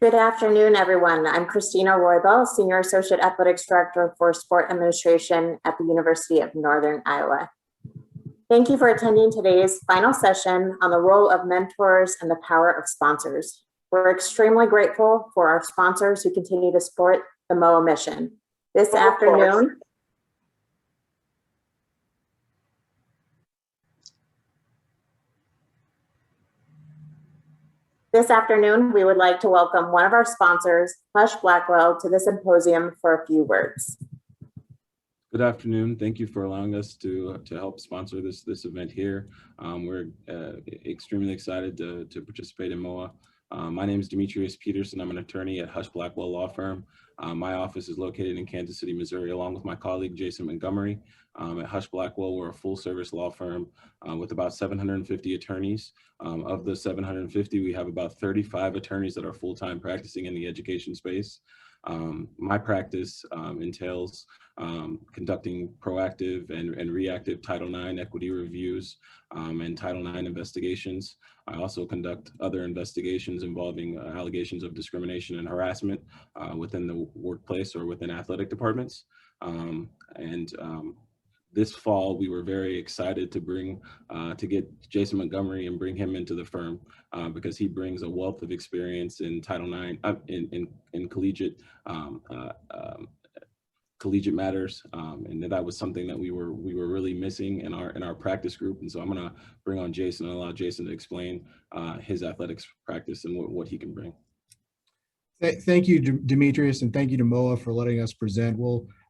Good afternoon, everyone. I'm Christina Roybal, Senior Associate Athletics Director for Sport Administration at the University of Northern Iowa. Thank you for attending today's final session on the role of mentors and the power of sponsors. We're extremely grateful for our sponsors who continue to support the Moaa mission. This afternoon, we would like to welcome one of our sponsors, Husch Blackwell, to the symposium for a few words. Good afternoon. Thank you for allowing us to help sponsor this event here. We're extremely excited to participate in Moaa. My name is Demetrius Peterson. I'm an attorney at Husch Blackwell Law Firm. My office is located in Kansas City, Missouri, along with my colleague Jason Montgomery. At Husch Blackwell, we're a full-service law firm with about 750 attorneys. Of the 750, we have about 35 attorneys that are full-time practicing in the education space. My practice entails conducting proactive and reactive Title IX equity reviews and Title IX investigations. I also conduct other investigations involving allegations of discrimination and harassment within the workplace or within athletic departments. This fall, we were very excited to get Jason Montgomery and bring him into the firm because he brings a wealth of experience in Title IX, in collegiate matters, and that was something that we were really missing in our practice group. And so I'm going to bring on Jason and allow Jason to explain his athletics practice and what he can bring. Thank you, Demetrius, and thank you to Moaa for letting us present.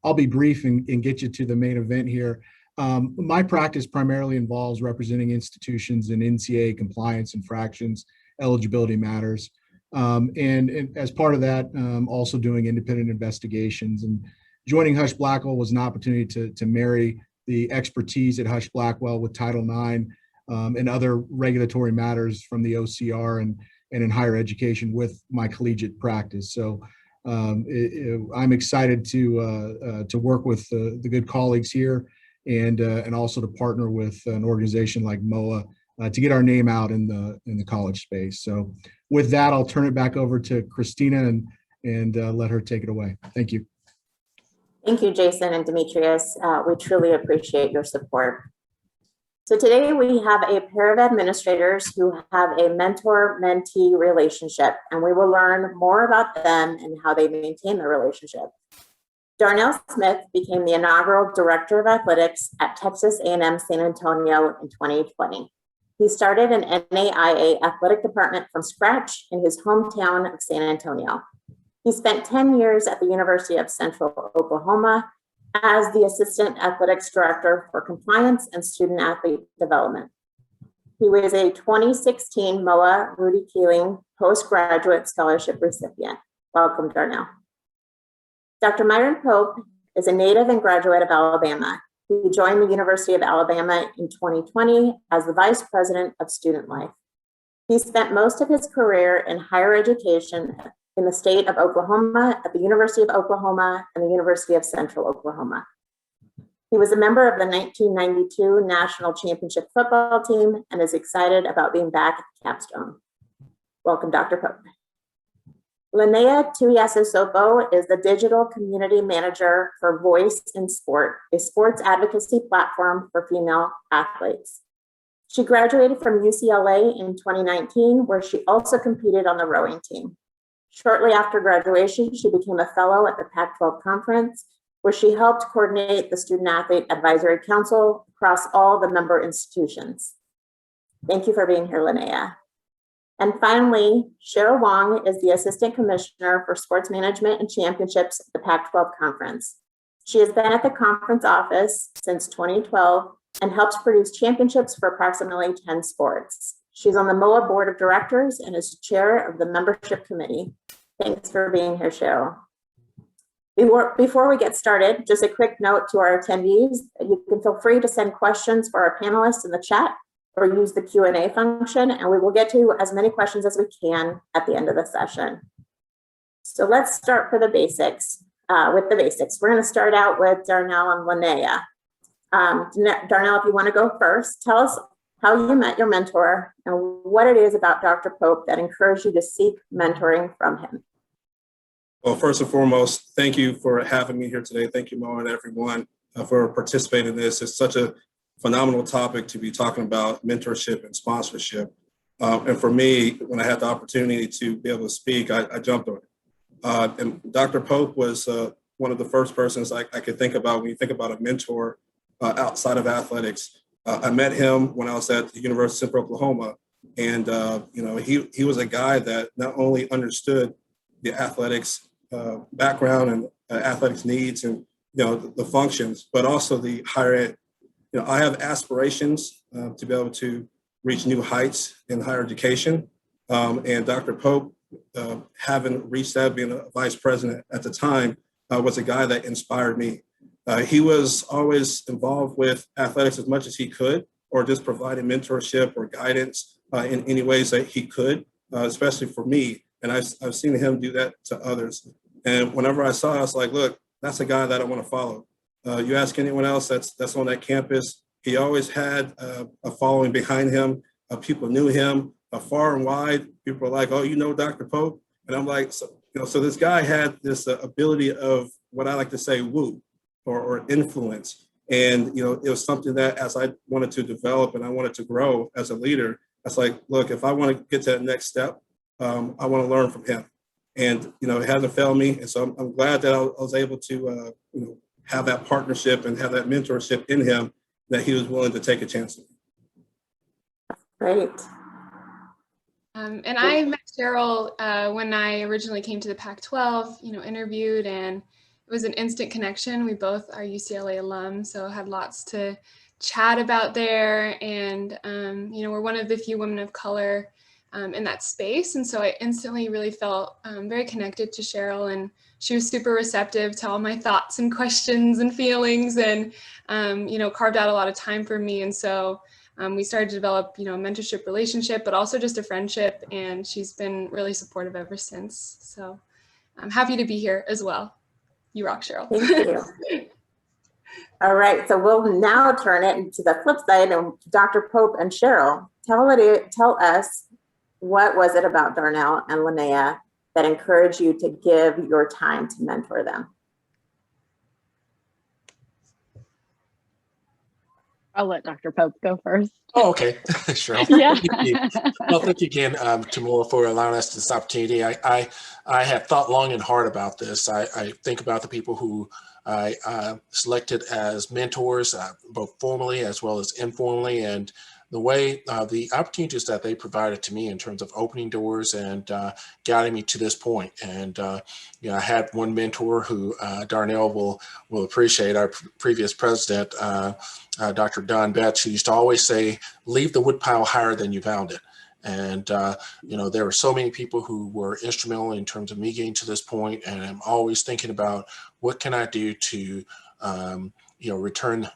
I'll be brief and get you to the main event here. My practice primarily involves representing institutions in NCAA compliance infractions, eligibility matters, and as part of that, also doing independent investigations. And joining Husch Blackwell was an opportunity to marry the expertise at Husch Blackwell with Title IX and other regulatory matters from the OCR and in higher education with my collegiate practice. So I'm excited to work with the good colleagues here and also to partner with an organization like Moaa to get our name out in the college space. So with that, I'll turn it back over to Christina and let her take it away. Thank you. Thank you, Jason and Demetrius. We truly appreciate your support. So today we have a pair of administrators who have a mentor-mentee relationship, and we will learn more about them and how they maintain the relationship. Darnell Smith became the inaugural Director of Athletics at Texas A&M San Antonio in 2020. He started an NAIA athletic department from scratch in his hometown of San Antonio. He spent 10 years at the University of Central Oklahoma as the Assistant Athletics Director for Compliance and Student Athlete Development. He was a 2016 Moaa Rudy Keeling Postgraduate Scholarship recipient. Welcome, Darnell. Dr. Myron Pope is a native and graduate of Alabama. He joined the University of Alabama in 2020 as the Vice President of Student Life. He spent most of his career in higher education in the state of Oklahoma, at the University of Oklahoma and the University of Central Oklahoma. He was a member of the 1992 National Championship football team and is excited about being back at the capstone. Welcome, Dr. Pope. Lanea Tuiasosopo is the Digital Community Manager for Voice in Sport, a sports advocacy platform for female athletes. She graduated from UCLA in 2019, where she also competed on the rowing team. Shortly after graduation, she became a fellow at the Pac-12 conference, where she helped coordinate the Student Athlete Advisory Council across all the member institutions. Thank you for being here, Lanea. And finally, Cheryl Wong is the Assistant Commissioner for Sports Management and Championships at the Pac-12 conference. She has been at the conference office since 2012 and helps produce championships for approximately 10 sports. She's on the Moaa Board of Directors and is chair of the membership committee. Thanks for being here, Cheryl. Before we get started, just a quick note to our attendees. You can feel free to send questions for our panelists in the chat or use the Q&A function, and we will get to as many questions as we can at the end of the session. So let's start with the basics. We're going to start out with Darnell and Lanea. Darnell, if you want to go first, tell us how you met your mentor, and what it is about Dr. Pope that encouraged you to seek mentoring from him. Well, first and foremost, thank you for having me here today. Thank you, Moaa, and everyone for participating in this. It's such a phenomenal topic to be talking about mentorship and sponsorship. And for me, when I had the opportunity to be able to speak, I jumped on it. And Dr. Pope was one of the first persons I could think about when you think about a mentor outside of athletics. I met him when I was at the University of Central Oklahoma. And, he was a guy that not only understood the athletics background and athletics needs and, the functions, but also the higher ed. I have aspirations to be able to reach new heights in higher education. And Dr. Pope, having reached that, being a vice president at the time, was a guy that inspired me. He was always involved with athletics as much as he could, or just providing mentorship or guidance in any ways that he could, especially for me. And I've seen him do that to others. And whenever I saw it, I was like, look, that's a guy that I want to follow. You ask anyone else that's on that campus, he always had a following behind him. People knew him far and wide. People were like, oh, Dr. Pope? And I'm like, so this guy had this ability of what I like to say, woo, or influence. And, it was something that as I wanted to develop and I wanted to grow as a leader, I was like, look, if I want to get to that next step, I want to learn from him. And, it hasn't failed me. And so I'm glad that I was able to, have that partnership and have that mentorship in him, that he was willing to take a chance on. Great. And I met Cheryl when I originally came to the Pac-12, interviewed, and it was an instant connection. We both are UCLA alum, so had lots to chat about there. And, we're one of the few women of color in that space. And so I instantly really felt very connected to Cheryl, and she was super receptive to all my thoughts and questions and feelings, and, carved out a lot of time for me. And so we started to develop, a mentorship relationship, but also just a friendship. And she's been really supportive ever since. So I'm happy to be here as well. You rock, Cheryl. Thank you. All right, so we'll now turn it to the flip side. And Dr. Pope and Cheryl, tell us, what was it about Darnell and Lanea that encouraged you to give your time to mentor them? I'll let Dr. Pope go first. Oh, okay. Sure. Yeah. Well, thank you again to Moaa for allowing us this opportunity. I have thought long and hard about this. I think about the people who I selected as mentors, both formally as well as informally, and the way the opportunities that they provided to me in terms of opening doors and guiding me to this point. And I had one mentor who Darnell will appreciate, our previous president, Dr. Don Betts, who used to always say, leave the woodpile higher than you found it. And, there were so many people who were instrumental in terms of me getting to this point. And I'm always thinking about what can I do to, return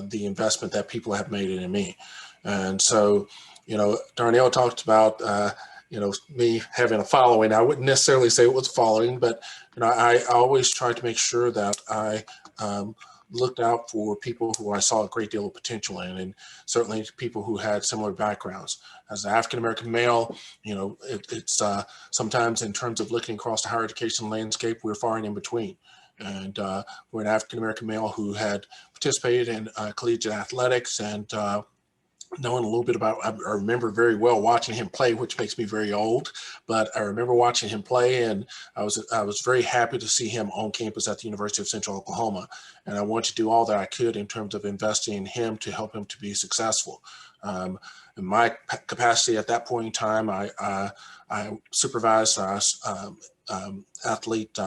the investment that people have made in me. And so, Darnell talked about, me having a following. I wouldn't necessarily say it was following, but, I always tried to make sure that I, looked out for people who I saw a great deal of potential in, and certainly people who had similar backgrounds. As an African-American male, it's sometimes in terms of looking across the higher education landscape, we're far and in between. And we're an African-American male who had participated in collegiate athletics, and knowing a little bit about, I remember very well watching him play, which makes me very old, but I remember watching him play, and I was very happy to see him on campus at the University of Central Oklahoma. And I wanted to do all that I could in terms of investing in him to help him to be successful. In my capacity at that point in time, I supervised athlete,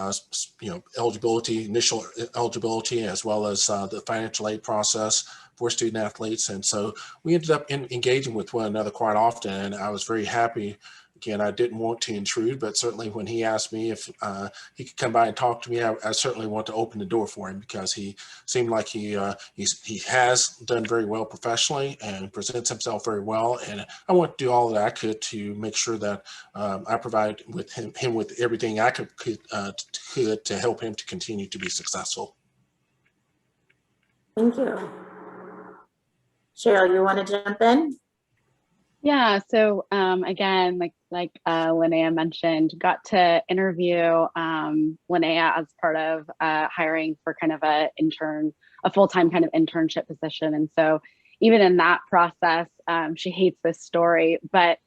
eligibility, initial eligibility, as well as the financial aid process for student athletes. And so we ended up engaging with one another quite often. And I was very happy. Again, I didn't want to intrude, but certainly when he asked me if he could come by and talk to me, I certainly want to open the door for him, because he seemed like he has done very well professionally and presents himself very well. And I want to do all that I could to make sure that I provide with him with everything I could to help him to continue to be successful. Thank you. Cheryl, you want to jump in? Yeah, so again, like Lanea mentioned, got to interview Lanea as part of hiring for kind of a full-time kind of internship position. And so even in that process, she hates this story, but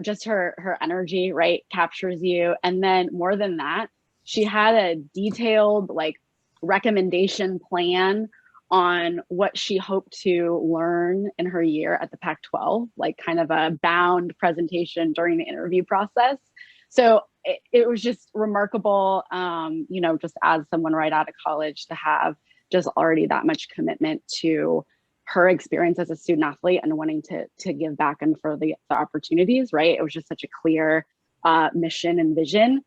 just her energy, right, captures you. And then more than that, she had a detailed like recommendation plan on what she hoped to learn in her year at the Pac-12, like kind of a bound presentation during the interview process. So it was just remarkable, you know, just as someone right out of college to have just already that much commitment to her experience as a student athlete and wanting to give back and for the opportunities, right? It was just such a clear mission and vision.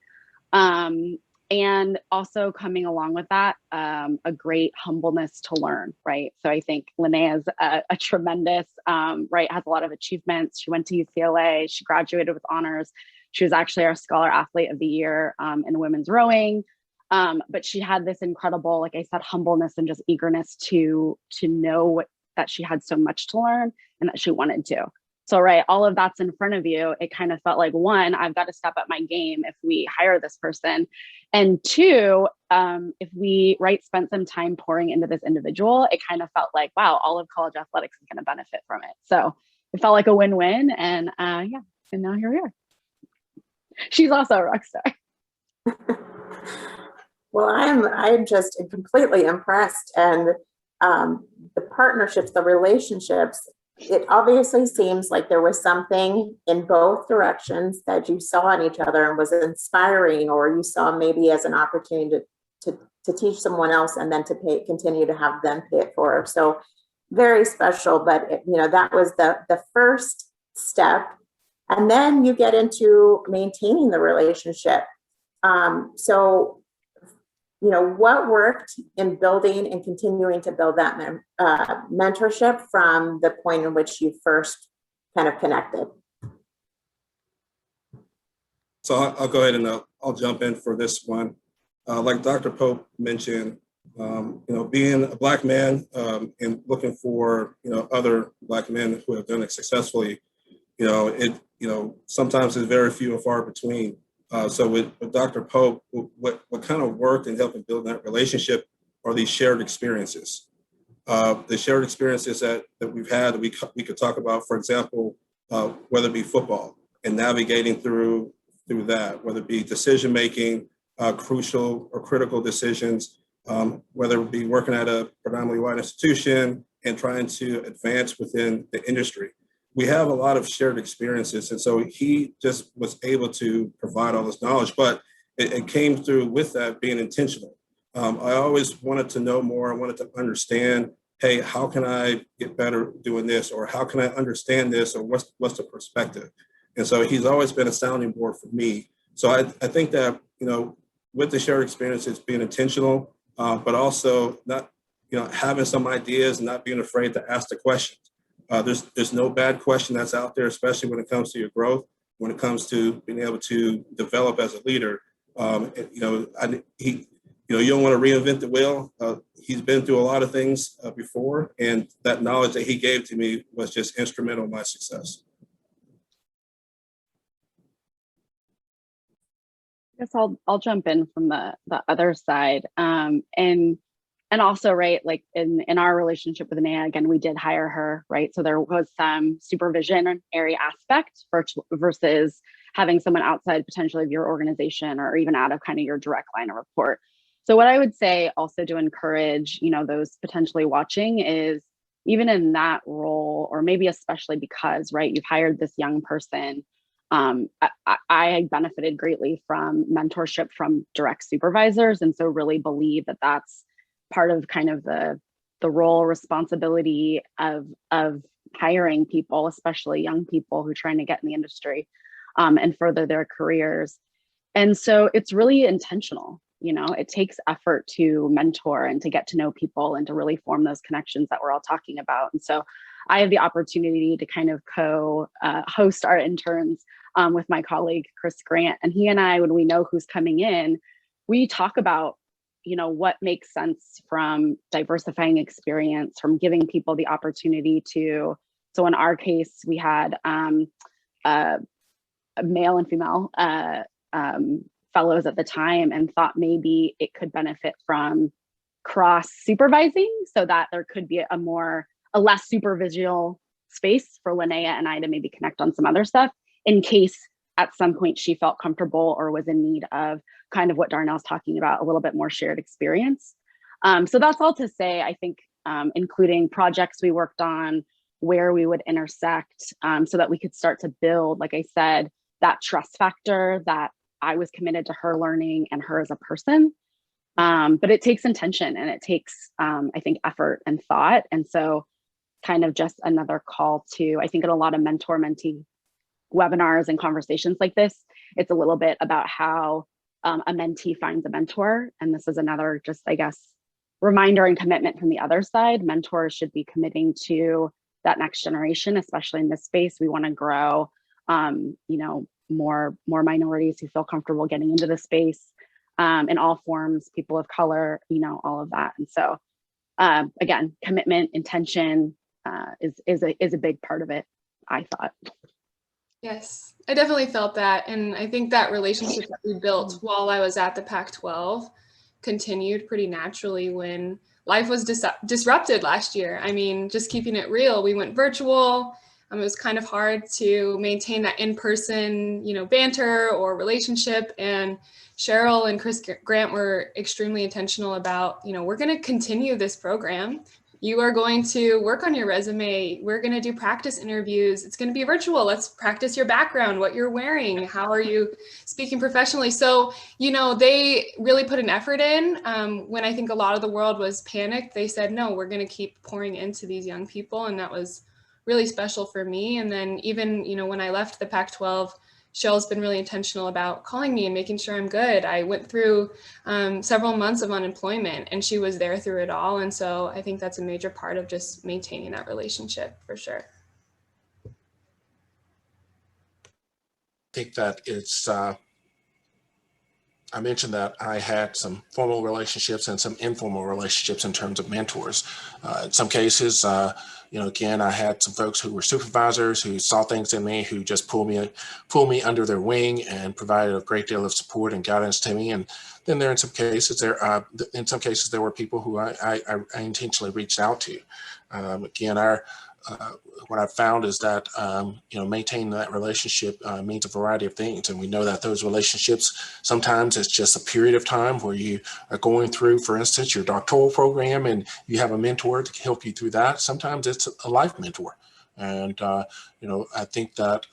And also coming along with that, a great humbleness to learn, right? So I think Lanea is a tremendous, right, has a lot of achievements. She went to UCLA, she graduated with honors. She was actually our Scholar Athlete of the Year in women's rowing. But she had this incredible, like I said, humbleness and just eagerness to know that she had so much to learn and that she wanted to. So, right, all of that's in front of you. It kind of felt like, one, I've got to step up my game if we hire this person. And two, if we, right, spent some time pouring into this individual, it kind of felt like, wow, all of college athletics is going to benefit from it. So it felt like a win-win. And yeah, and now here we are. She's also a rock star. Well, I'm just completely impressed, and the partnerships, the relationships, it obviously seems like there was something in both directions that you saw in each other and was inspiring, or you saw maybe as an opportunity to teach someone else and then to continue to have them pay it forward. So very special, but you know, that was the first step. And then you get into maintaining the relationship. So, you know, what worked in building and continuing to build that mentorship from the point in which you first kind of connected? So I'll go ahead and I'll jump in for this one. Like Dr. Pope mentioned, you know, being a Black man and looking for, you know, other Black men who have done it successfully, you know, sometimes it's very few and far between. So with Dr. Pope, what kind of worked in helping build that relationship are these shared experiences. The shared experiences that we've had, we could talk about, for example, whether it be football and navigating through that, whether it be decision-making, crucial or critical decisions, whether it be working at a predominantly white institution and trying to advance within the industry. We have a lot of shared experiences. And so he just was able to provide all this knowledge, but it came through with that being intentional. I always wanted to know more. I wanted to understand, hey, how can I get better doing this? Or how can I understand this? Or what's the perspective? And so he's always been a sounding board for me. So I think that, you know, with the shared experiences, being intentional, but also not, you know, having some ideas and not being afraid to ask the questions. There's no bad question that's out there, especially when it comes to your growth, when it comes to being able to develop as a leader. You know, you don't want to reinvent the wheel. He's been through a lot of things before, and that knowledge that he gave to me was just instrumental in my success. I guess I'll jump in from the other side. And also, right, like in our relationship with Lanea, again, we did hire her, right? So there was some supervisionary aspect versus having someone outside potentially of your organization or even out of kind of your direct line of report. So what I would say also to encourage, you know, those potentially watching is even in that role, or maybe especially because, right, you've hired this young person, I benefited greatly from mentorship from direct supervisors. And so really believe that that's part of kind of the role responsibility of hiring people, especially young people who are trying to get in the industry and further their careers. And so it's really intentional. You know, it takes effort to mentor and to get to know people and to really form those connections that we're all talking about. And so I have the opportunity to kind of host our interns with my colleague, Chris Grant. And he and I, when we know who's coming in, we talk about what makes sense from diversifying experience, from giving people the opportunity to, so in our case, we had a male and female fellows at the time, and thought maybe it could benefit from cross supervising so that there could be a less supervisual space for Lanea and I to maybe connect on some other stuff in case at some point she felt comfortable or was in need of kind of what Darnell's talking about, a little bit more shared experience. So that's all to say, I think, including projects we worked on, where we would intersect, so that we could start to build, like I said, that trust factor that I was committed to her learning and her as a person. But it takes intention, and it takes, I think, effort and thought. And so kind of just another call to, I think in a lot of mentor-mentee webinars and conversations like this, it's a little bit about how a mentee finds a mentor. And this is another just, I guess, reminder and commitment from the other side. Mentors should be committing to that next generation, especially in this space. We want to grow, more minorities who feel comfortable getting into the space, in all forms, people of color, all of that. And so, again, commitment, intention is a big part of it, I thought. Yes, I definitely felt that. And I think that relationship that we built while I was at the Pac-12 continued pretty naturally when life was disrupted last year. I mean, just keeping it real, we went virtual. It was kind of hard to maintain that in-person, banter or relationship. And Cheryl and Chris Grant were extremely intentional about, we're going to continue this program. You are going to work on your resume. We're going to do practice interviews. It's going to be virtual. Let's practice your background, what you're wearing. How are you speaking professionally? So, they really put an effort in. When I think a lot of the world was panicked, they said, no, we're going to keep pouring into these young people. And that was really special for me. And then even, when I left the Pac-12, Cheryl's been really intentional about calling me and making sure I'm good. I went through several months of unemployment, and she was there through it all. And so I think that's a major part of just maintaining that relationship for sure. I think that it's, I mentioned that I had some formal relationships and some informal relationships in terms of mentors. In some cases, again, I had some folks who were supervisors who saw things in me, who just pulled me under their wing and provided a great deal of support and guidance to me. And then in some cases there were people who I intentionally reached out to. Again, what I've found is that, maintaining that relationship means a variety of things. And we know that those relationships, sometimes it's just a period of time where you are going through, for instance, your doctoral program and you have a mentor to help you through that. Sometimes it's a life mentor. And, I think that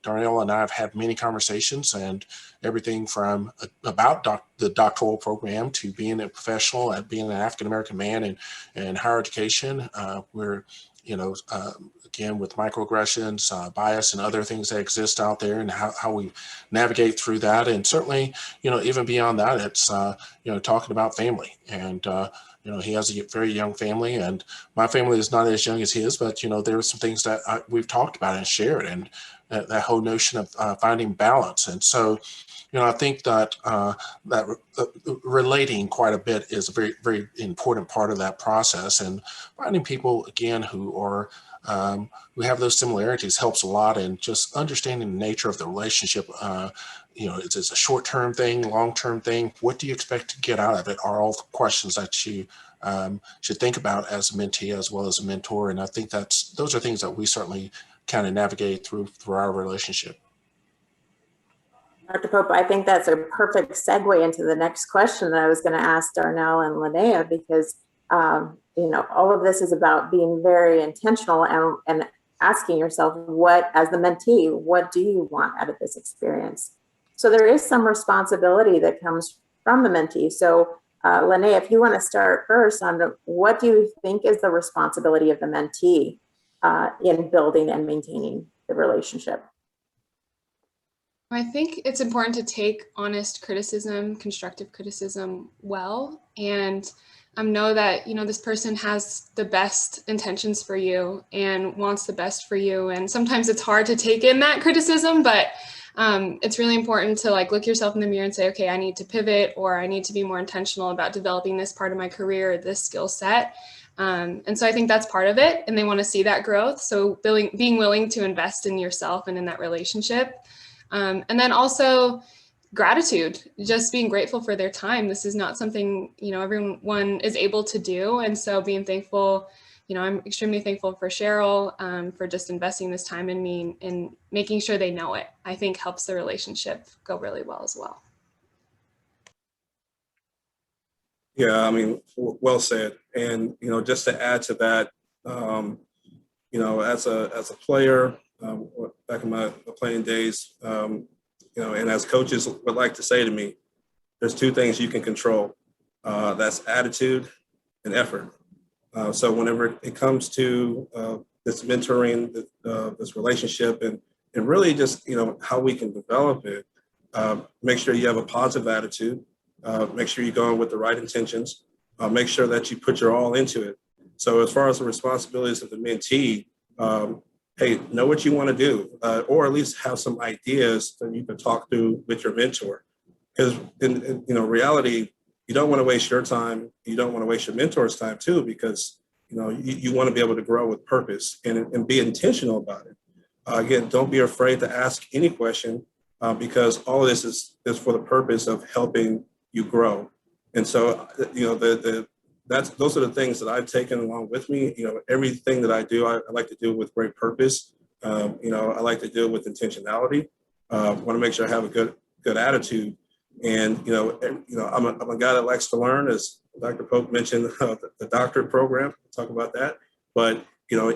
Darnell and I have had many conversations, and everything from about the doctoral program to being a professional and being an African-American man and higher education, where again, with microaggressions, bias, and other things that exist out there, and how we navigate through that. And certainly, even beyond that, it's, talking about family. And, he has a very young family, and my family is not as young as his, but, there are some things that we've talked about and shared, and that whole notion of finding balance. And so, I think that relating quite a bit is a very, very important part of that process, and finding people, again, who are who have those similarities helps a lot, and just understanding the nature of the relationship. Is it a short-term thing, long-term thing? What do you expect to get out of it? Are all the questions that you should think about as a mentee as well as a mentor. And I think those are things that we certainly kind of navigate through our relationship. Dr. Pope, I think that's a perfect segue into the next question that I was going to ask Darnell and Lanea, because all of this is about being very intentional and asking yourself, as the mentee, what do you want out of this experience? So there is some responsibility that comes from the mentee. So Lanea, if you want to start first on what do you think is the responsibility of the mentee in building and maintaining the relationship? I think it's important to take honest criticism, constructive criticism well, and know that, this person has the best intentions for you and wants the best for you. And sometimes it's hard to take in that criticism, but it's really important to like look yourself in the mirror and say, okay, I need to pivot, or I need to be more intentional about developing this part of my career, this skill set. And so I think that's part of it, and they want to see that growth. So being willing to invest in yourself and in that relationship. And then also gratitude, just being grateful for their time. This is not something, everyone is able to do. And so being thankful, I'm extremely thankful for Cheryl for just investing this time in me and making sure they know it. I think helps the relationship go really well as well. Yeah, I mean, well said. And, just to add to that, as a player, back in my playing days, and as coaches would like to say to me, there's two things you can control. That's attitude and effort. So whenever it comes to this mentoring, this relationship, and really just, how we can develop it, make sure you have a positive attitude. Make sure you go in with the right intentions. Make sure that you put your all into it. So as far as the responsibilities of the mentee, hey, know what you want to do, or at least have some ideas that you can talk through with your mentor. Because in reality, you don't want to waste your time. You don't want to waste your mentor's time too, because you want to be able to grow with purpose and be intentional about it. Again, don't be afraid to ask any question, because all of this is for the purpose of helping you grow. And so, those are the things that I've taken along with me. Everything that I do, I like to do with great purpose. I like to do it with intentionality. Want to make sure I have a good attitude. And, I'm a guy that likes to learn, as Dr. Pope mentioned, the doctorate program. We'll talk about that. But,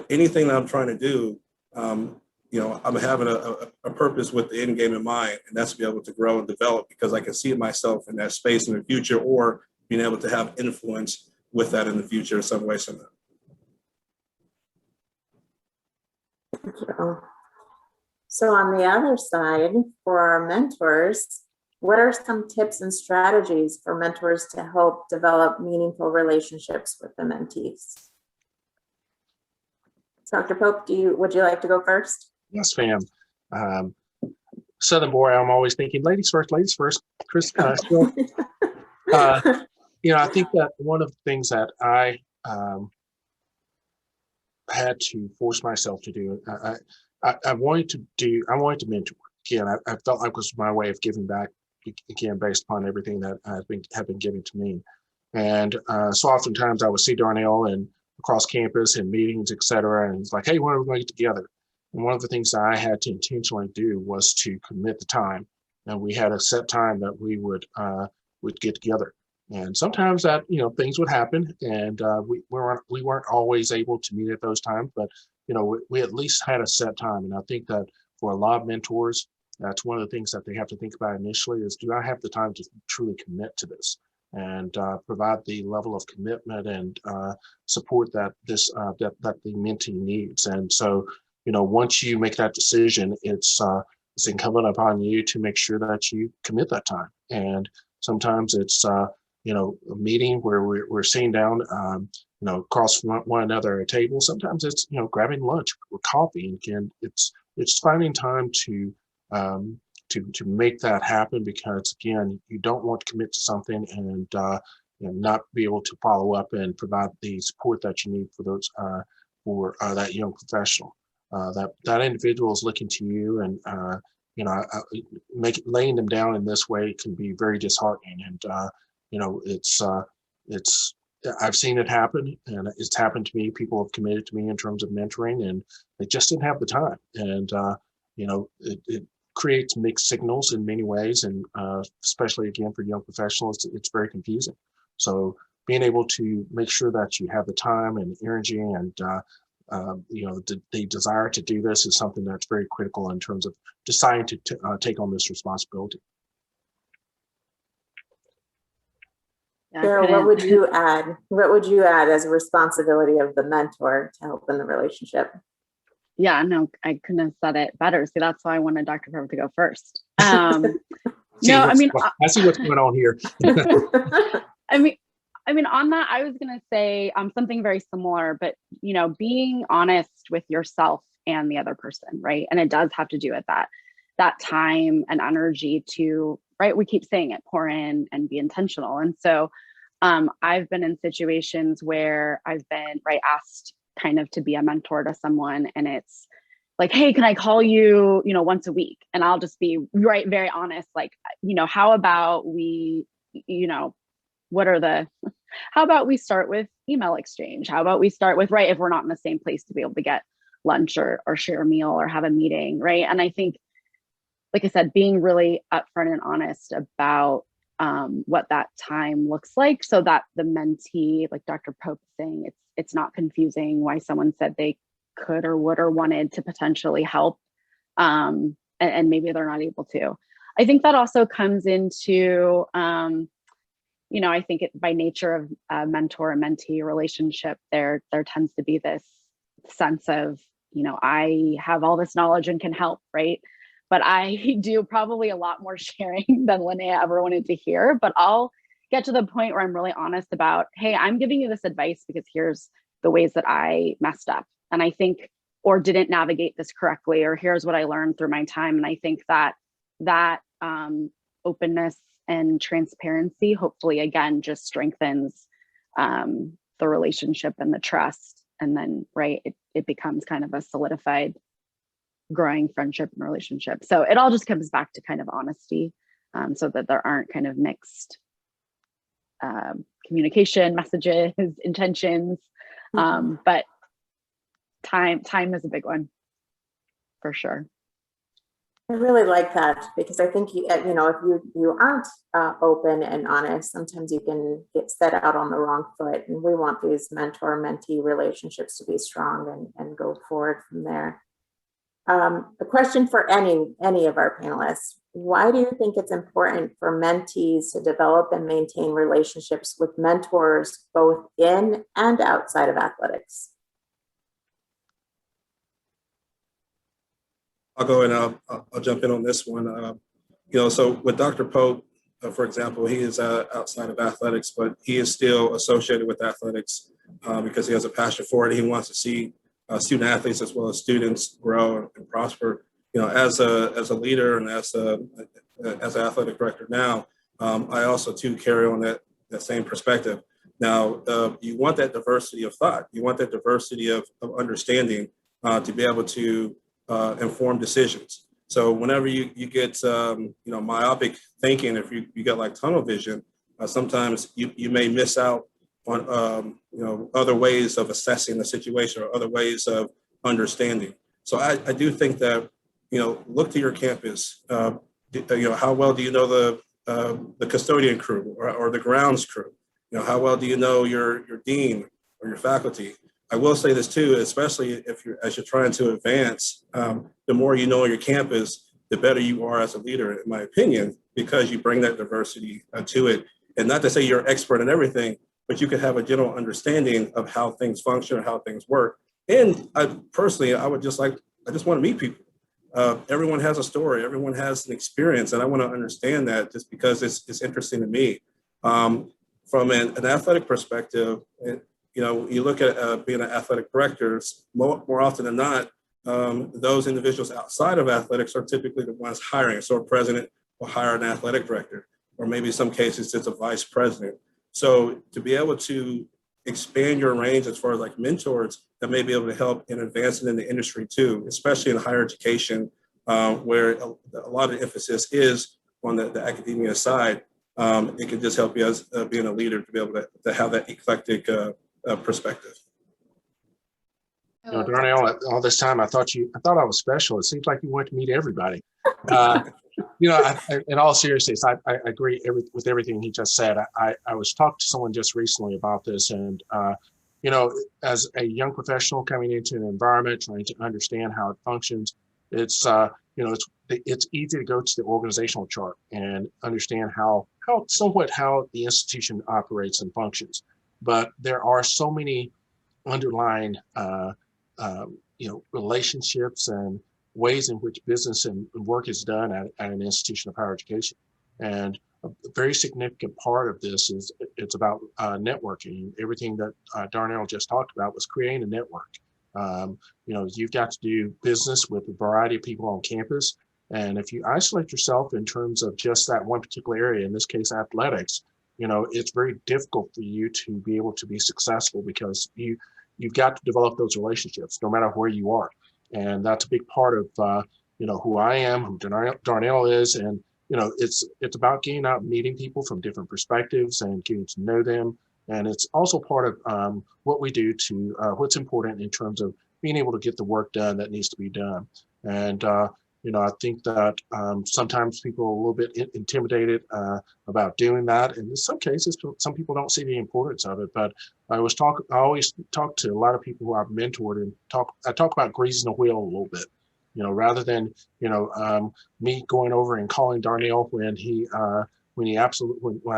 anything that I'm trying to do, I'm having a purpose with the end game in mind, and that's to be able to grow and develop, because I can see myself in that space in the future, or being able to have influence with that in the future in some way, somehow. So on the other side, for our mentors, what are some tips and strategies for mentors to help develop meaningful relationships with the mentees? Dr. Pope, would you like to go first? Yes, ma'am. Southern boy, I'm always thinking, ladies first, Chris. I think that one of the things that I had to force myself to do, I wanted to mentor. Again, I felt like it was my way of giving back, again, based upon everything that have been given to me. And so oftentimes I would see Darnell and across campus and meetings, et cetera, and it's like, hey, when are we going to get together? And one of the things that I had to intentionally do was to commit the time. And we had a set time that we would get together. And sometimes that, things would happen, and we weren't always able to meet at those times, but we at least had a set time. And I think that for a lot of mentors, that's one of the things that they have to think about initially is, do I have the time to truly commit to this and provide the level of commitment and support that the mentee needs? And so, once you make that decision, it's incumbent upon you to make sure that you commit that time. And sometimes it's a meeting where we're sitting down, across from one another at a table. Sometimes it's grabbing lunch or coffee. And again, it's finding time to make that happen, because again, you don't want to commit to something and not be able to follow up and provide the support that you need for those for that young professional. That individual is looking to you, and laying them down in this way can be very disheartening. And it's I've seen it happen, and it's happened to me. People have committed to me in terms of mentoring, and they just didn't have the time. And it creates mixed signals in many ways, and especially again for young professionals, it's very confusing. So being able to make sure that you have the time and energy and the desire to do this is something that's very critical in terms of deciding to take on this responsibility. Cheryl, what would you add? What would you add as a responsibility of the mentor to help in the relationship? Yeah, no, I couldn't have said it better. See, that's why I wanted Dr. Pope to go first. I see what's going on here. I mean, on that, I was going to say something very similar, but, being honest with yourself and the other person, right? And it does have to do with that. that time and energy to, right, we keep saying it, pour in and be intentional. And so I've been in situations where I've been, right, asked kind of to be a mentor to someone, and it's like, hey, can I call you, once a week? And I'll just be right, very honest, like, how about we, how about we start with email exchange? How about we start with, right, if we're not in the same place to be able to get lunch or share a meal or have a meeting, right? And I think, like I said, being really upfront and honest about what that time looks like, so that the mentee, like Dr. Pope is saying, it's not confusing why someone said they could or would or wanted to potentially help, and maybe they're not able to. I think that also comes into, I think by nature of a mentor and mentee relationship, there tends to be this sense of, I have all this knowledge and can help, right? But I do probably a lot more sharing than Lanea ever wanted to hear. But I'll get to the point where I'm really honest about, hey, I'm giving you this advice because here's the ways that I messed up. And I think, or didn't navigate this correctly, or here's what I learned through my time. And I think that openness and transparency, hopefully, again, just strengthens the relationship and the trust. And then, right, it becomes kind of a solidified, growing friendship and relationship. So it all just comes back to kind of honesty, so that there aren't kind of mixed communication messages, intentions. But time is a big one, for sure. I really like that, because I think if you aren't open and honest, sometimes you can get set out on the wrong foot. And we want these mentor-mentee relationships to be strong and go forward from there. A question for any of our panelists: why do you think it's important for mentees to develop and maintain relationships with mentors both in and outside of athletics? I'll go and I'll jump in on this one. So with Dr. Pope, for example, he is outside of athletics, but he is still associated with athletics because he has a passion for it. He wants to see student athletes as well as students grow and prosper. As a leader and as an athletic director now, I also too carry on that same perspective. Now, you want that diversity of thought. You want that diversity of understanding to be able to inform decisions. So whenever you get myopic thinking, if you get like tunnel vision, sometimes you may miss out on other ways of assessing the situation or other ways of understanding. So I do think that look to your campus. How well do you know the custodian crew or the grounds crew? How well do you know your dean or your faculty? I will say this too, especially as you're trying to advance, the more you know on your campus, the better you are as a leader, in my opinion, because you bring that diversity to it. And not to say you're an expert in everything, but you can have a general understanding of how things function or how things work. And I just want to meet people. Everyone has a story, everyone has an experience, and I want to understand that just because it's interesting to me. From an athletic perspective, you look at being an athletic director, more often than not, those individuals outside of athletics are typically the ones hiring. So a president will hire an athletic director, or maybe in some cases it's a vice president. So to be able to expand your range as far as like mentors that may be able to help in advancing in the industry too, especially in higher education, where a lot of emphasis is on the academia side, it can just help you as being a leader to be able to have that eclectic perspective. Darnell, all this time I thought I was special. It seems like you want to meet everybody. In all seriousness, I agree with everything he just said. I was talking to someone just recently about this, and as a young professional coming into an environment, trying to understand how it functions, it's easy to go to the organizational chart and understand how the institution operates and functions. But there are so many underlying relationships and ways in which business and work is done at an institution of higher education. And a very significant part of this is it's about networking. Everything that Darnell just talked about was creating a network. You've got to do business with a variety of people on campus. And if you isolate yourself in terms of just that one particular area, in this case, athletics, it's very difficult for you to be able to be successful because you've got to develop those relationships no matter where you are. And that's a big part of, who I am, who Darnell is. And, it's about getting out and meeting people from different perspectives and getting to know them. And it's also part of what we do to what's important in terms of being able to get the work done that needs to be done. And, I think that sometimes people are a little bit intimidated about doing that. And in some cases, some people don't see the importance of it. But I always talk to a lot of people who I've mentored and I talk about greasing the wheel a little bit, rather than, me going over and calling Darnell when I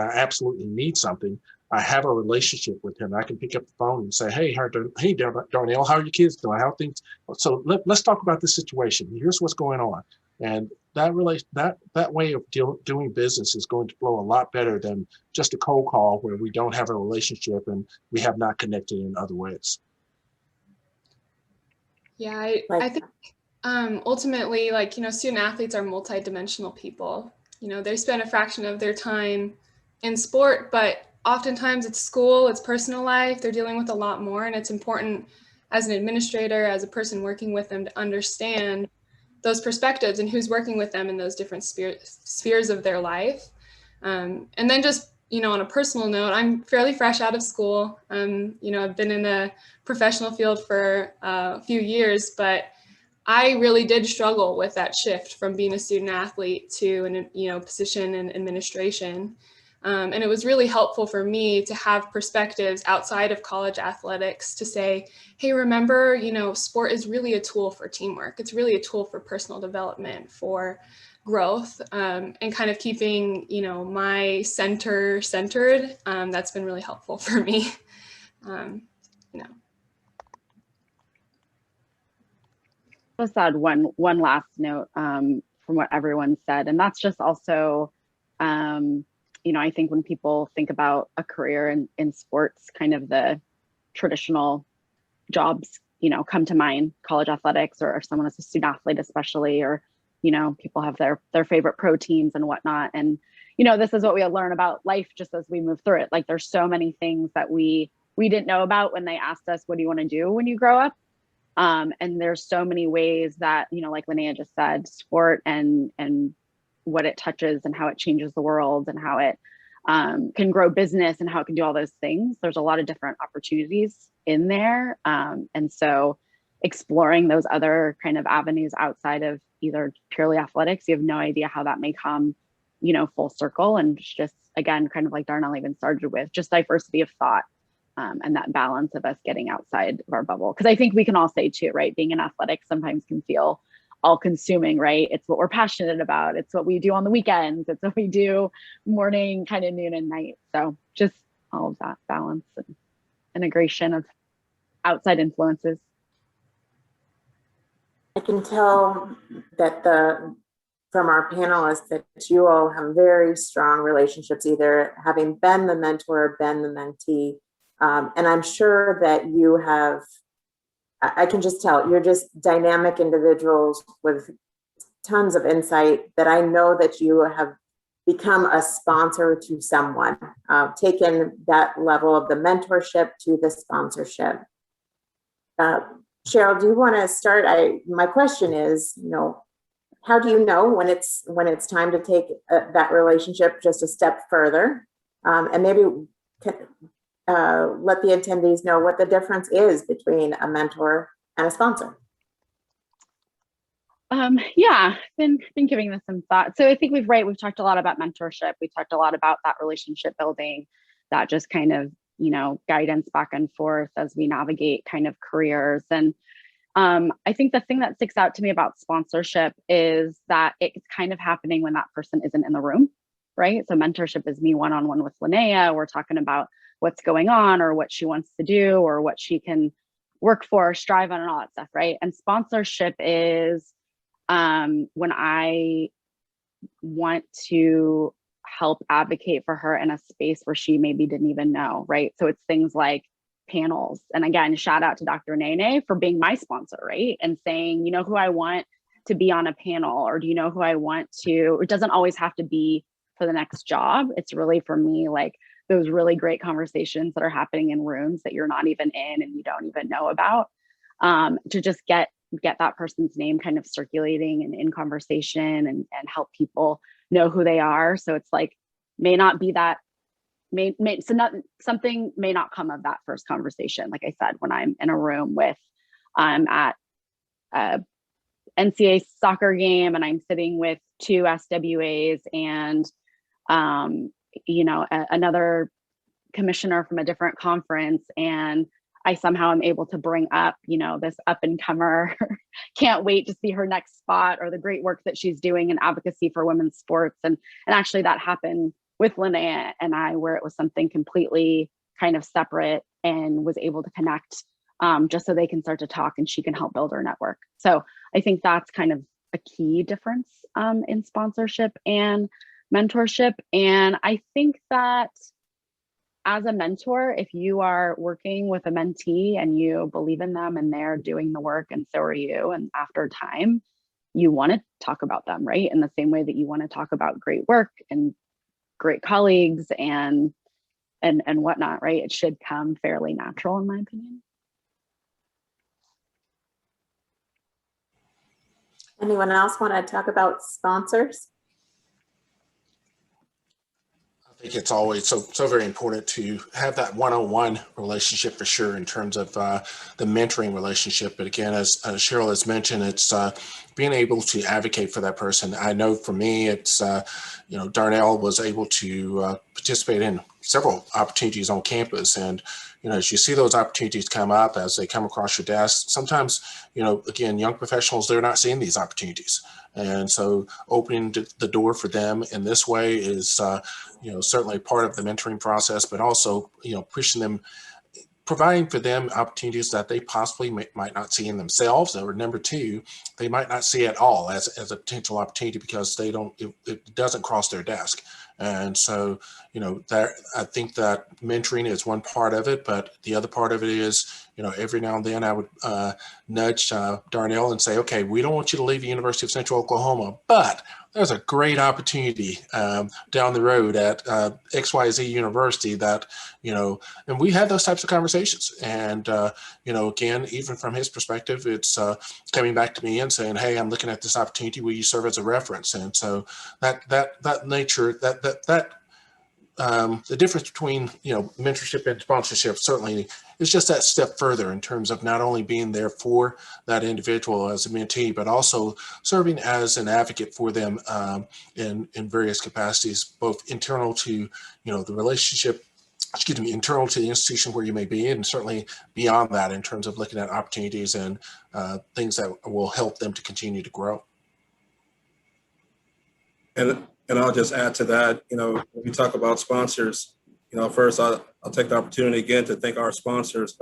absolutely need something. I have a relationship with him. I can pick up the phone and say, hey, Darnell, how are your kids doing? How are things? So let's talk about this situation. Here's what's going on. And that way of doing business is going to flow a lot better than just a cold call where we don't have a relationship and we have not connected in other ways. Yeah, I think ultimately, student athletes are multidimensional people. They spend a fraction of their time in sport, but oftentimes it's school, it's personal life, they're dealing with a lot more. And it's important as an administrator, as a person working with them, to understand those perspectives and who's working with them in those different spheres of their life. And then just, on a personal note, I'm fairly fresh out of school. I've been in the professional field for a few years, but I really did struggle with that shift from being a student athlete to a position in administration. And it was really helpful for me to have perspectives outside of college athletics to say, hey, remember, sport is really a tool for teamwork. It's really a tool for personal development, for growth, and kind of keeping, my centered. That's been really helpful for me. Just add one last note from what everyone said, and that's just also, I think when people think about a career in sports, kind of the traditional jobs, come to mind, college athletics, or if someone is a student athlete, especially, or, people have their favorite pro teams and whatnot. And, this is what we learn about life just as we move through it. Like there's so many things that we didn't know about when they asked us, what do you want to do when you grow up? And there's so many ways that, like Lanea just said, sport and what it touches and how it changes the world and how it can grow business and how it can do all those things. There's a lot of different opportunities in there. And so exploring those other kind of avenues outside of either purely athletics, you have no idea how that may come, full circle. And just, again, kind of like Darnell even started with, just diversity of thought. And that balance of us getting outside of our bubble. Because I think we can all say too, right? Being in athletics sometimes can feel all consuming, right? It's what we're passionate about. It's what we do on the weekends. It's what we do morning, kind of noon and night. So just all of that balance and integration of outside influences. I can tell that from our panelists that you all have very strong relationships, either having been the mentor or been the mentee. And I'm sure that you have, I can just tell, you're just dynamic individuals with tons of insight that I know that you have become a sponsor to someone, taken that level of the mentorship to the sponsorship. Cheryl, do you want to start? My question is, how do you know when it's time to take that relationship just a step further, and maybe let the attendees know what the difference is between a mentor and a sponsor? Yeah, been giving this some thought. So I think we've talked a lot about mentorship. We talked a lot about that relationship building, that just kind of, guidance back and forth as we navigate kind of careers. And I think the thing that sticks out to me about sponsorship is that it's kind of happening when that person isn't in the room, right? So mentorship is me one-on-one with Lanea. We're talking about what's going on or what she wants to do or what she can work for, strive on, and all that stuff, right? And sponsorship is when I want to help advocate for her in a space where she maybe didn't even know, right? So it's things like panels. And again, shout out to Dr. Nene for being my sponsor, right? And saying, who I want to be on a panel, or do you know who I want to? It doesn't always have to be for the next job. It's really, for me, like those really great conversations that are happening in rooms that you're not even in and you don't even know about, to just get that person's name kind of circulating and in conversation, and help people know who they are. So it's like, may not be that, something may not come of that first conversation. Like I said, when I'm in a room with, I'm at a NCAA soccer game and I'm sitting with two SWAs and, another commissioner from a different conference, and I somehow am able to bring up, this up and comer, can't wait to see her next spot, or the great work that she's doing in advocacy for women's sports. And actually that happened with Lanea and I, where it was something completely kind of separate, and was able to connect, just so they can start to talk and she can help build her network. So I think that's kind of a key difference in sponsorship and mentorship. And I think that as a mentor, if you are working with a mentee and you believe in them and they're doing the work and so are you, and after time, you want to talk about them, right? In the same way that you want to talk about great work and great colleagues and whatnot, right? It should come fairly natural, in my opinion. Anyone else want to talk about sponsors? I think it's always so very important to have that one-on-one relationship, for sure, in terms of the mentoring relationship. But again, as Cheryl has mentioned, it's being able to advocate for that person. I know for me, it's Darnell was able to participate in several opportunities on campus, and as you see those opportunities come up, as they come across your desk, sometimes again, young professionals, they're not seeing these opportunities. And so opening the door for them in this way is, certainly part of the mentoring process, but also, pushing them, providing for them opportunities that they possibly might not see in themselves, or number two, they might not see at all as a potential opportunity because it doesn't cross their desk. And so, I think that mentoring is one part of it, but the other part of it is, every now and then I would nudge Darnell and say, okay, we don't want you to leave the University of Central Oklahoma, but there's a great opportunity down the road at XYZ University that, and we had those types of conversations. And, again, even from his perspective, it's coming back to me and saying, hey, I'm looking at this opportunity. Will you serve as a reference? And so that nature, the difference between, mentorship and sponsorship certainly is just that step further in terms of not only being there for that individual as a mentee, but also serving as an advocate for them in various capacities, both internal to, the relationship, internal to the institution where you may be, and certainly beyond that in terms of looking at opportunities and things that will help them to continue to grow. And I'll just add to that, when we talk about sponsors, first I'll take the opportunity again to thank our sponsors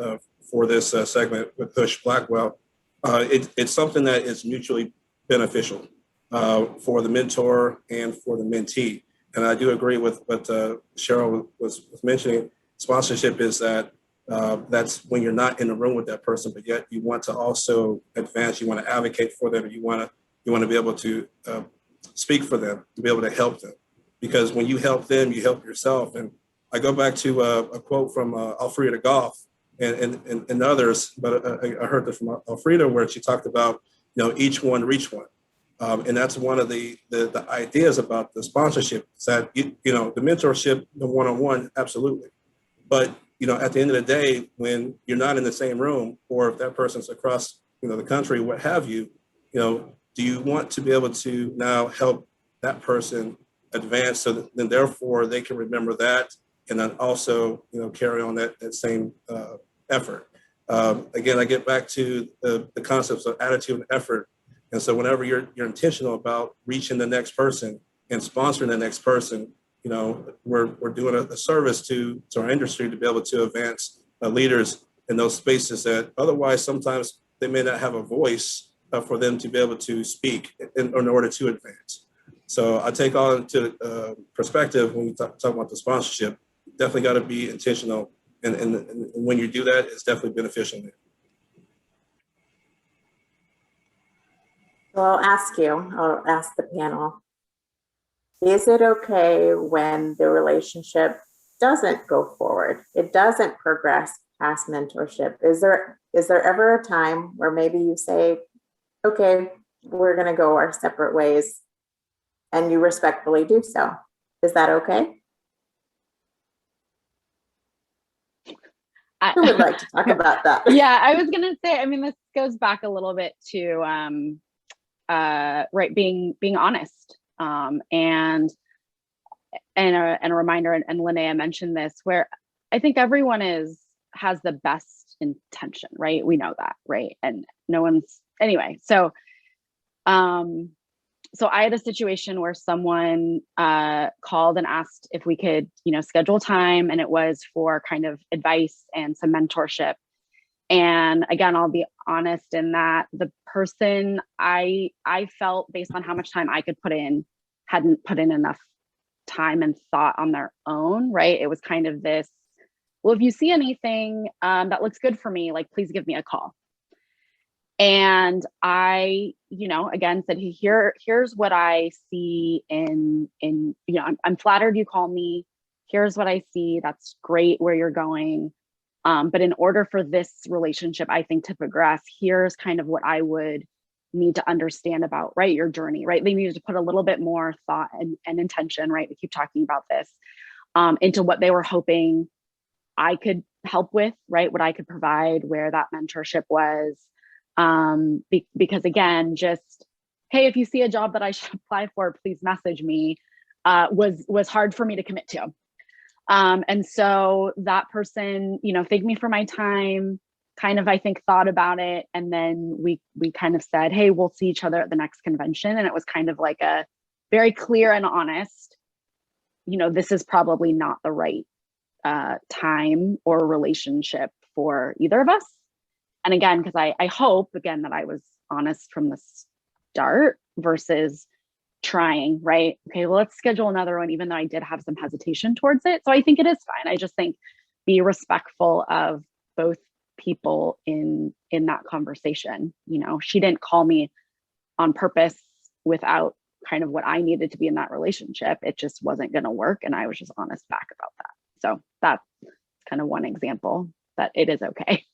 for this segment with Husch Blackwell. It's something that is mutually beneficial for the mentor and for the mentee. And I do agree with what Cheryl was mentioning. Sponsorship is that's when you're not in the room with that person, but yet you want to also advance, you want to advocate for them, you want to be able to speak for them, to be able to help them. Because when you help them, you help yourself. And I go back to a quote from Alfreda Goff and others, but I heard this from Alfreda where she talked about, each one reach one. And that's one of the ideas about the sponsorship, is that, the mentorship, the one-on-one, absolutely. But, at the end of the day, when you're not in the same room, or if that person's across, the country, what have you, do you want to be able to now help that person advance so that then therefore they can remember that and then also, carry on that same effort? Again, I get back to the concepts of attitude and effort. And so whenever you're intentional about reaching the next person and sponsoring the next person, we're doing a service to our industry to be able to advance leaders in those spaces that otherwise sometimes they may not have a voice for them to be able to speak in order to advance. So I take all into perspective when we talk about the sponsorship. Definitely got to be intentional, and when you do that, it's definitely beneficial. So I'll ask the panel, is it okay when the relationship doesn't go forward? It doesn't progress past mentorship? Is there ever a time where maybe you say, okay, we're going to go our separate ways, and you respectfully do so? Is that okay? Who would like to talk about that? Yeah, I was gonna say, I mean, this goes back a little bit to right, being honest, and a reminder, and Lanea mentioned this, where I think everyone has the best intention, right? We know that, right? And no one's, anyway, so so I had a situation where someone called and asked if we could, schedule time, and it was for kind of advice and some mentorship. And again, I'll be honest in that the person I felt, based on how much time I could put in, hadn't put in enough time and thought on their own, right? It was kind of this, well, if you see anything that looks good for me, like, please give me a call. And I, again said, here's what I see in I'm flattered you call me. Here's what I see. That's great where you're going. But in order for this relationship, I think, to progress, here's kind of what I would need to understand about, right, your journey, right? They needed to put a little bit more thought and intention, right? We keep talking about this, into what they were hoping I could help with, right? What I could provide, where that mentorship was. Because again, just, hey, if you see a job that I should apply for, please message me, was hard for me to commit to. And so that person, thanked me for my time, kind of, I think, thought about it. And then we kind of said, hey, we'll see each other at the next convention. And it was kind of like a very clear and honest, this is probably not the right time or relationship for either of us. And again, because I hope, again, that I was honest from the start versus trying, right? Okay, well, let's schedule another one, even though I did have some hesitation towards it. So I think it is fine. I just think be respectful of both people in that conversation. She didn't call me on purpose without kind of what I needed to be in that relationship. It just wasn't going to work. And I was just honest back about that. So that's kind of one example that it is okay.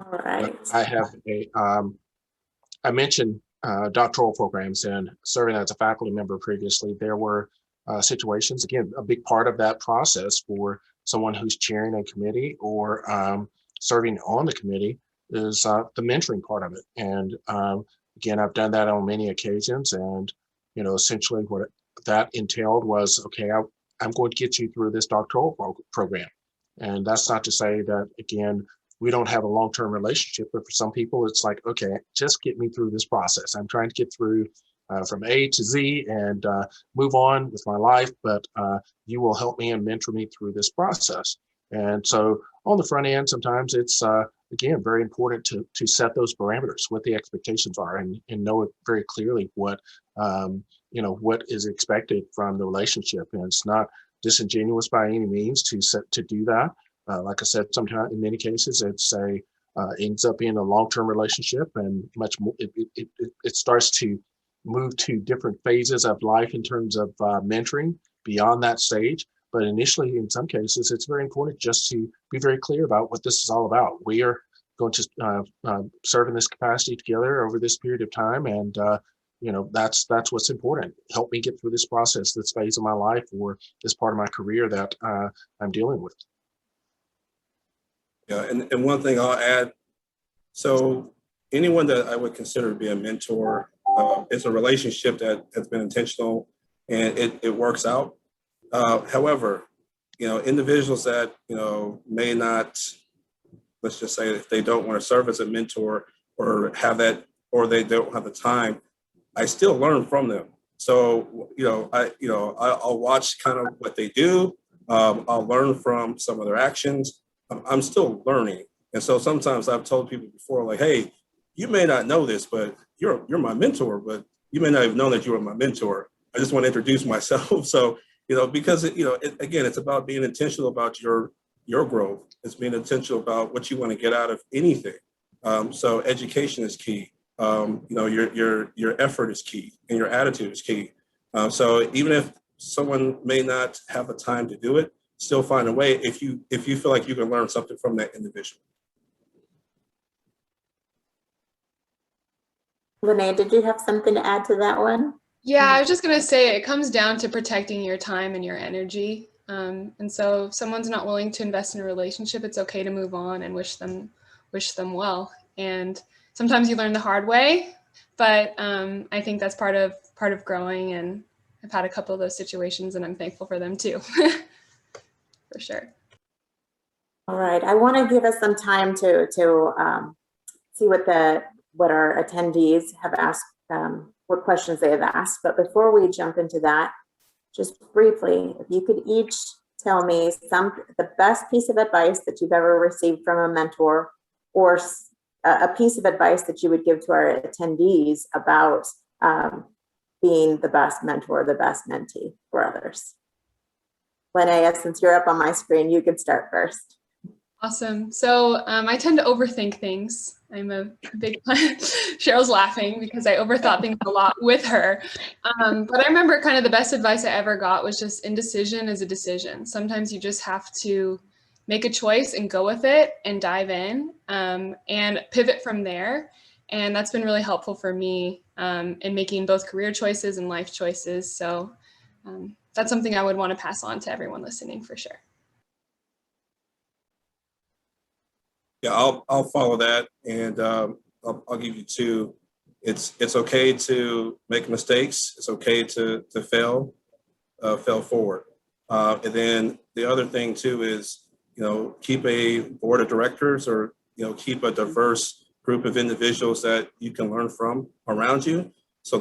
All right. I have I mentioned doctoral programs, and serving as a faculty member previously, there were situations, again, a big part of that process for someone who's chairing a committee or serving on the committee is the mentoring part of it. And again, I've done that on many occasions, and essentially what that entailed was, okay, I'm going to get you through this doctoral program. And that's not to say that, again, we don't have a long-term relationship, but for some people, it's like, okay, just get me through this process. I'm trying to get through from A to Z and move on with my life, but you will help me and mentor me through this process. And so on the front end, sometimes it's, again, very important to set those parameters, what the expectations are, and know it very clearly what, what is expected from the relationship. And it's not disingenuous by any means to do that. Like I said, sometimes in many cases, it's ends up being a long-term relationship, and much more. It starts to move to different phases of life in terms of mentoring beyond that stage. But initially, in some cases, it's very important just to be very clear about what this is all about. We are going to serve in this capacity together over this period of time, and that's what's important. Help me get through this process, this phase of my life, or this part of my career that I'm dealing with. Yeah, and one thing I'll add, so anyone that I would consider to be a mentor, it's a relationship that has been intentional and it works out. However, individuals that, may not, let's just say if they don't want to serve as a mentor or have that, or they don't have the time, I still learn from them. So, I'll watch kind of what they do. I'll learn from some of their actions. I'm still learning. And so sometimes I've told people before, like, hey, you may not know this, but you're my mentor, but you may not have known that you were my mentor. I just want to introduce myself. So, because, again, it's about being intentional about your growth. It's being intentional about what you want to get out of anything. So education is key. Your effort is key, and your attitude is key. So even if someone may not have the time to do it, still find a way if you feel like you can learn something from that individual. Lanea, did you have something to add to that one? Yeah, I was just going to say it comes down to protecting your time and your energy. And so if someone's not willing to invest in a relationship, it's okay to move on and wish them well. And sometimes you learn the hard way, but I think that's part of growing. And I've had a couple of those situations, and I'm thankful for them too, for sure. All right, I want to give us some time to see what our attendees have asked, what questions they have asked. But before we jump into that, just briefly, if you could each tell me the best piece of advice that you've ever received from a mentor, or a piece of advice that you would give to our attendees about being the best mentor, the best mentee for others. Lanea, since you're up on my screen, you can start first. Awesome. So I tend to overthink things. I'm a big Cheryl's laughing because I overthought things a lot with her. But I remember kind of the best advice I ever got was just indecision is a decision. Sometimes you just have to make a choice and go with it and dive in and pivot from there. And that's been really helpful for me in making both career choices and life choices. So that's something I would want to pass on to everyone listening for sure. Yeah, I'll follow that, and I'll give you two. It's okay to make mistakes. It's okay to fail forward. And then the other thing too is, keep a board of directors, or keep a diverse group of individuals that you can learn from around you. So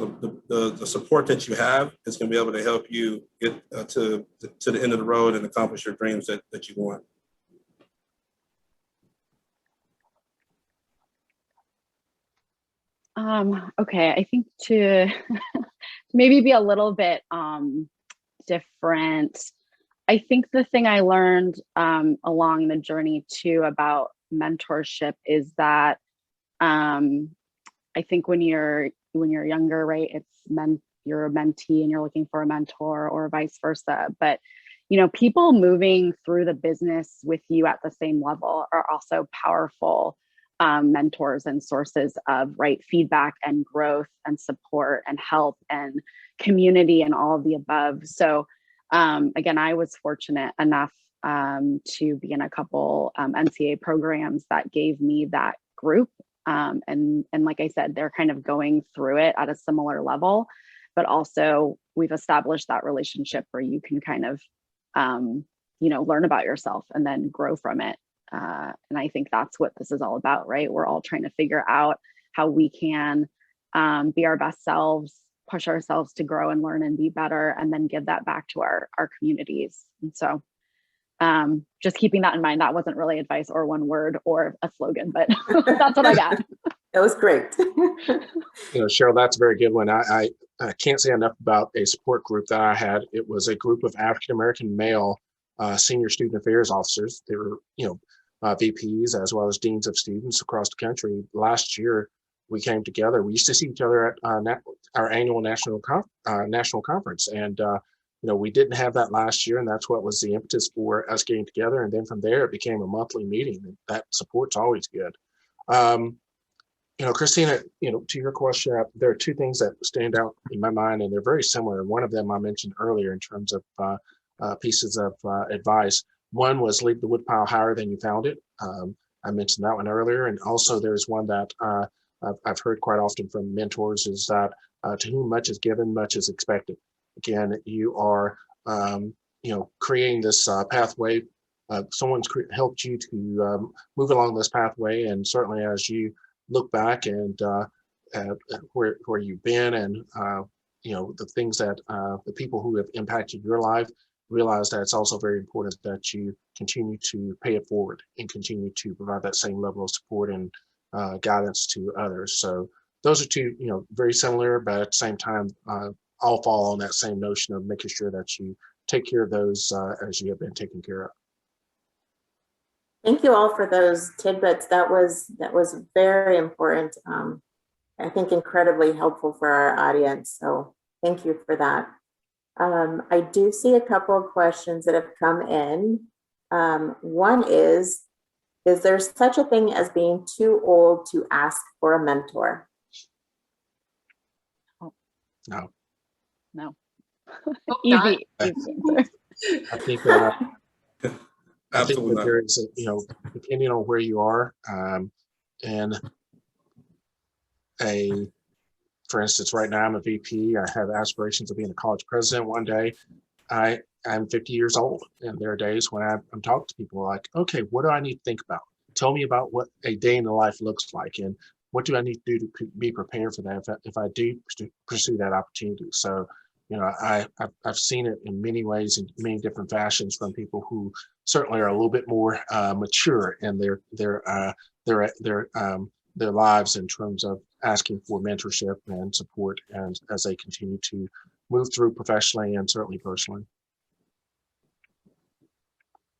the support that you have is going to be able to help you get to the end of the road and accomplish your dreams that you want. Okay, I think to maybe be a little bit different. I think the thing I learned along the journey too about mentorship is that I think when you're younger, right, you're a mentee and you're looking for a mentor, or vice versa. But people moving through the business with you at the same level are also powerful mentors and sources of feedback and growth and support and help and community and all of the above. So again, I was fortunate enough to be in a couple NCA programs that gave me that group. And like I said, they're kind of going through it at a similar level, but also we've established that relationship where you can kind of, learn about yourself and then grow from it. And I think that's what this is all about, right? We're all trying to figure out how we can be our best selves, push ourselves to grow and learn and be better, and then give that back to our communities. And so just keeping that in mind. That wasn't really advice or one word or a slogan, but that's what I got. That was great. Cheryl, that's a very good one. I can't say enough about a support group that I had. It was a group of African-American male senior student affairs officers. They were, VPs as well as deans of students across the country. Last year, we came together. We used to see each other at our annual national conference, and we didn't have that last year, and that's what was the impetus for us getting together. And then from there, it became a monthly meeting. And that support's always good. Christina, to your question, there are two things that stand out in my mind, and they're very similar. One of them I mentioned earlier in terms of pieces of advice. One was leave the woodpile higher than you found it. I mentioned that one earlier. And also there's one that I've heard quite often from mentors is that to whom much is given, much is expected. Again, you are, creating this pathway. Someone's helped you to move along this pathway. And certainly as you look back and where you've been and, the things that the people who have impacted your life, realize that it's also very important that you continue to pay it forward and continue to provide that same level of support and guidance to others. So those are two, very similar, but at the same time, all fall on that same notion of making sure that you take care of those as you have been taken care of. Thank you all for those tidbits. That was very important. I think incredibly helpful for our audience. So thank you for that. I do see a couple of questions that have come in. One is there such a thing as being too old to ask for a mentor? No. No. Not. Easy answer. I think I think Absolutely that not. there is, depending on where you are, and for instance, right now I'm a VP. I have aspirations of being a college president one day. I'm 50 years old, and there are days when I'm talking to people like, okay, what do I need to think about? Tell me about what a day in the life looks like, and what do I need to do to be prepared for that if I do pursue that opportunity. So, I've seen it in many ways, in many different fashions, from people who certainly are a little bit more mature in their lives in terms of asking for mentorship and support, and as they continue to move through professionally and certainly personally.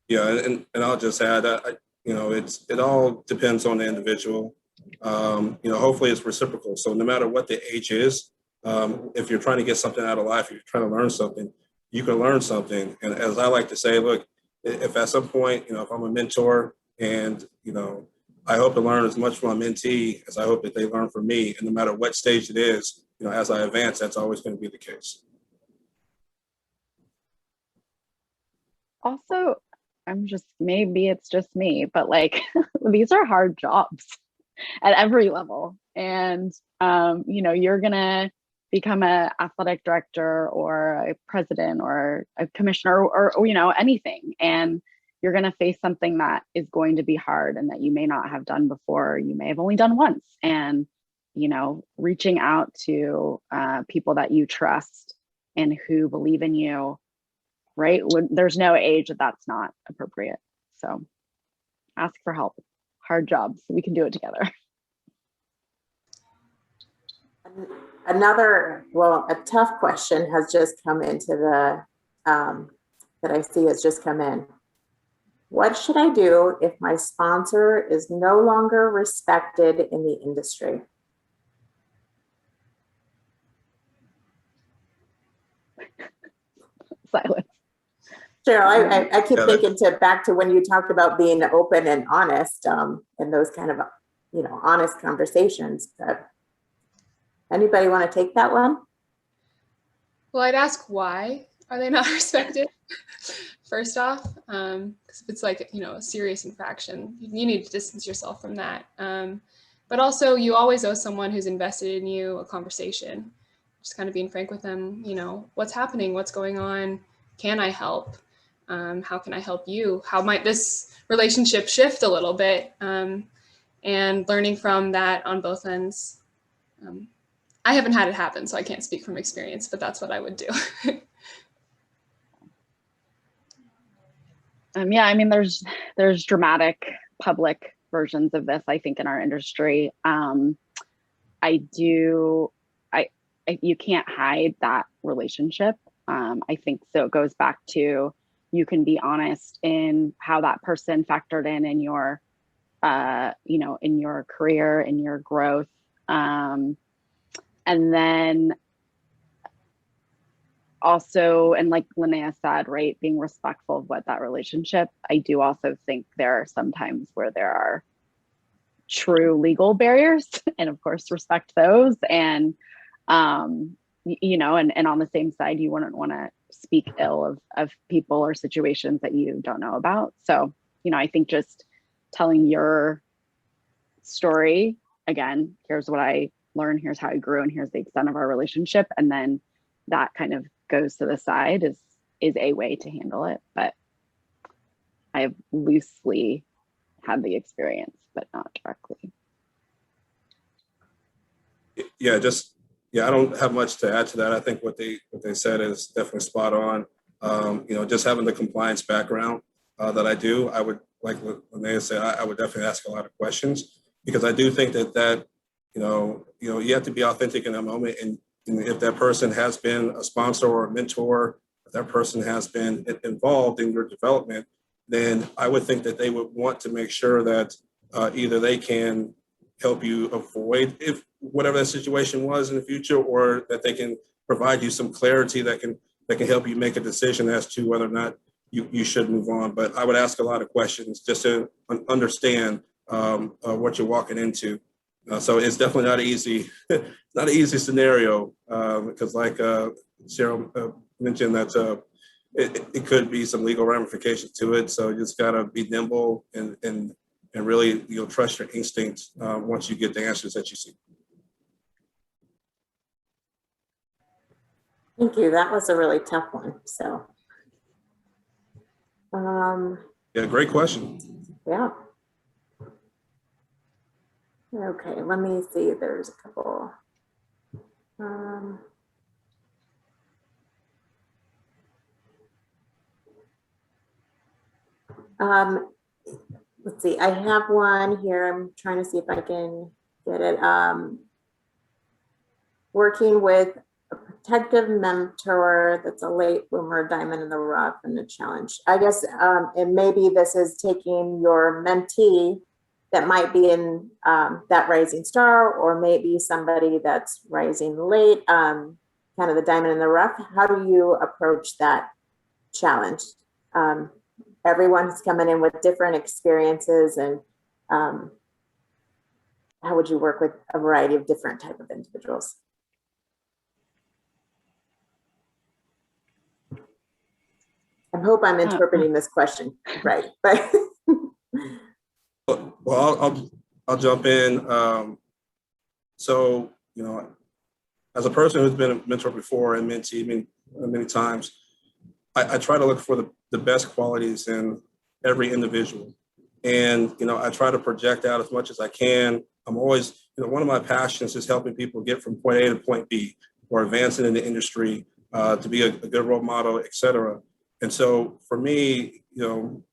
Yeah, and I'll just add, it all depends on the individual. Hopefully it's reciprocal. So no matter what the age is, if you're trying to get something out of life, if you're trying to learn something, you can learn something. And as I like to say, look, if at some point, if I'm a mentor and, I hope to learn as much from my mentee as I hope that they learn from me. And no matter what stage it is, as I advance, that's always going to be the case. Also, maybe it's just me, but like these are hard jobs at every level. And, you're going to become an athletic director or a president or a commissioner or anything. And you're going to face something that is going to be hard and that you may not have done before. You may have only done once. And, reaching out to people that you trust and who believe in you, right? There's no age that's not appropriate. So ask for help. Hard jobs. We can do it together. A tough question has just come into that I see has just come in. What should I do if my sponsor is no longer respected in the industry? Silence. Cheryl, I keep thinking back to when you talked about being open and honest, and those kind of, honest conversations. Anybody want to take that one? Well, I'd ask why are they not respected? First off, because if it's like, a serious infraction, you need to distance yourself from that. But also, you always owe someone who's invested in you a conversation. Just kind of being frank with them, what's happening, what's going on, can I help? How can I help you? How might this relationship shift a little bit? And learning from that on both ends. I haven't had it happen, so I can't speak from experience, but that's what I would do. There's dramatic public versions of this, I think, in our industry. You can't hide that relationship. I think so. It goes back to, you can be honest in how that person factored in your, in your career, in your growth. And then also, and like Lanea said, right, being respectful of what that relationship. I do also think there are some times where there are true legal barriers, and of course respect those. And and on the same side, you wouldn't want to speak ill of people or situations that you don't know about. So, I think just telling your story, again, here's what I learned, here's how I grew, and here's the extent of our relationship. And then that kind of goes to the side is a way to handle it. But I have loosely had the experience, but not directly. Yeah, I don't have much to add to that. I think what they said is definitely spot on. Just having the compliance background that I do, I would, like Lanea said, I would definitely ask a lot of questions, because I do think that you have to be authentic in that moment. And if that person has been a sponsor or a mentor, if that person has been involved in your development, then I would think that they would want to make sure that either they can help you avoid if whatever that situation was in the future, or that they can provide you some clarity that can help you make a decision as to whether or not you should move on. But I would ask a lot of questions just to understand what you're walking into. So it's definitely not easy, not an easy scenario, because like Cheryl mentioned that it could be some legal ramifications to it. So you just gotta be nimble and really trust your instincts once you get the answers that you seek. Thank you. That was a really tough one. So, Yeah, great question. yeah. Okay, let me see. There's a couple. Let's see. I have one here. I'm trying to see if I can get it. Working with a protective mentor that's a late bloomer, diamond in the rough, and a challenge. I guess, and maybe this is taking your mentee that might be in that rising star, or maybe somebody that's rising late, kind of the diamond in the rough. How do you approach that challenge? Everyone's coming in with different experiences, and how would you work with a variety of different type of individuals? I hope I'm interpreting this question right, but well, I'll jump in. So as a person who's been a mentor before and mentee many times, I try to look for the best qualities in every individual, and I try to project out as much as I can. I'm always, one of my passions is helping people get from point A to point B, or advancing in the industry to be a good role model, et cetera. And so for me, knowing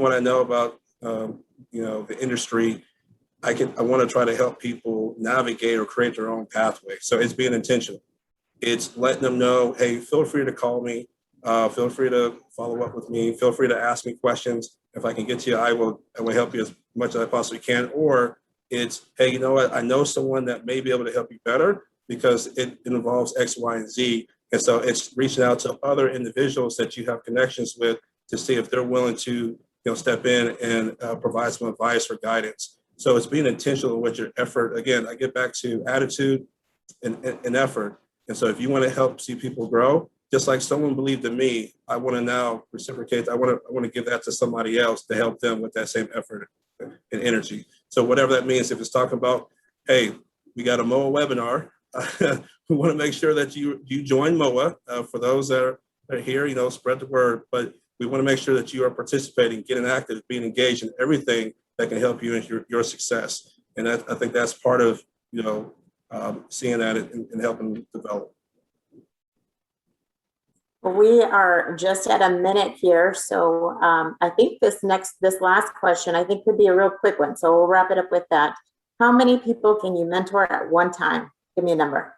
what I know about, the industry, I want to try to help people navigate or create their own pathway. So it's being intentional. It's letting them know, hey, feel free to call me. Feel free to follow up with me. Feel free to ask me questions. If I can get to you, I will help you as much as I possibly can. Or it's, hey, you know what? I know someone that may be able to help you better because it involves X, Y, and Z. And so it's reaching out to other individuals that you have connections with to see if they're willing to step in and provide some advice or guidance. So it's being intentional with your effort. Again, I get back to attitude and effort. And so if you want to help see people grow, just like someone believed in me, I want to now reciprocate. I want to give that to somebody else to help them with that same effort and energy. So whatever that means, if it's talking about, hey, we got a Moaa webinar, we want to make sure that you join Moaa. For those that are here, spread the word. But we want to make sure that you are participating, getting active, being engaged in everything that can help you in your success. And I think that's part of seeing that and helping develop. we are just at a minute here. So I think this last question, I think could be a real quick one. So we'll wrap it up with that. How many people can you mentor at one time? Give me a number.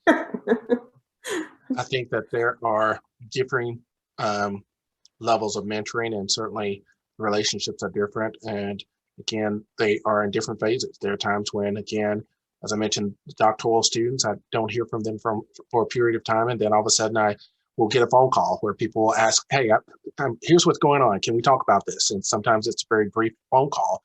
I think that there are differing levels of mentoring, and certainly relationships are different. And again, they are in different phases. There are times when, again, as I mentioned, doctoral students, I don't hear from them for a period of time. And then all of a sudden I will get a phone call where people will ask, hey, here's what's going on. Can we talk about this? And sometimes it's a very brief phone call.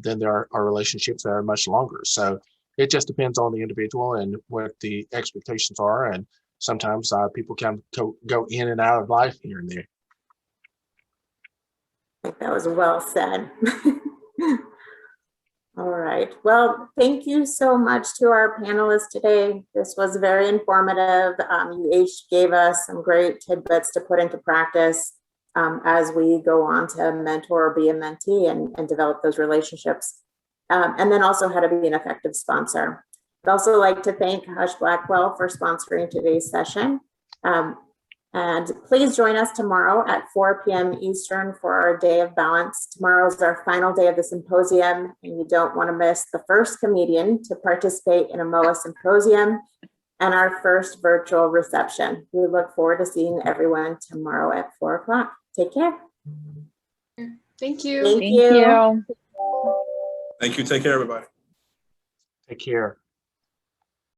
Then there are relationships that are much longer. So it just depends on the individual and what the expectations are. And sometimes people can go in and out of life here and there. I think that was well said. All right. Well, thank you so much to our panelists today. This was very informative. You each gave us some great tidbits to put into practice as we go on to mentor or be a mentee and develop those relationships. And then also how to be an effective sponsor. I'd also like to thank Husch Blackwell for sponsoring today's session. And please join us tomorrow at 4 p.m. Eastern for our Day of Balance. Tomorrow is our final day of the symposium, and you don't want to miss the first comedian to participate in a Moaa symposium and our first virtual reception. We look forward to seeing everyone tomorrow at 4 o'clock. Take care. Thank you. Thank Thank you. you. Thank you. Take care, everybody. Take care.